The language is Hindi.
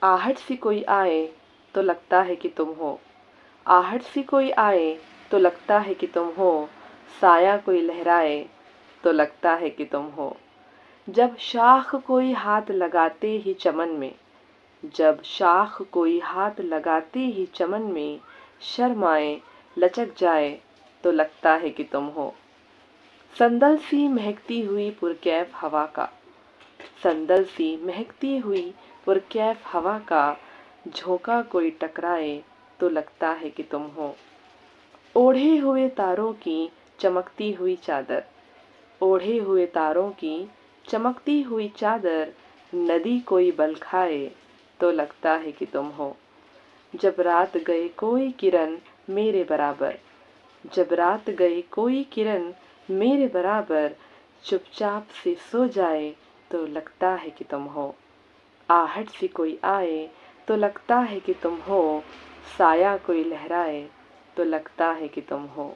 आहट सी कोई आए तो लगता है कि तुम हो, आहट सी कोई आए तो लगता है कि तुम हो, साया कोई लहराए तो लगता है कि तुम हो। जब शाख कोई हाथ लगाते ही चमन में, जब शाख कोई हाथ लगाते ही चमन में, शर्माए लचक जाए तो लगता है कि तुम हो। संदल सी महकती हुई पुरकैफ हवा का, संदल सी महकती हुई पुरकैफ हवा का, झोंका कोई टकराए तो लगता है कि तुम हो। ओढ़े हुए तारों की चमकती हुई चादर, ओढ़े हुए तारों की चमकती हुई चादर, नदी कोई बल खाए तो लगता है कि तुम हो। जब रात गए कोई किरण मेरे बराबर, जब रात गए कोई किरण मेरे बराबर, चुपचाप से सो जाए तो लगता है कि तुम हो। आहट से कोई आए तो लगता है कि तुम हो, साया कोई लहराए तो लगता है कि तुम हो।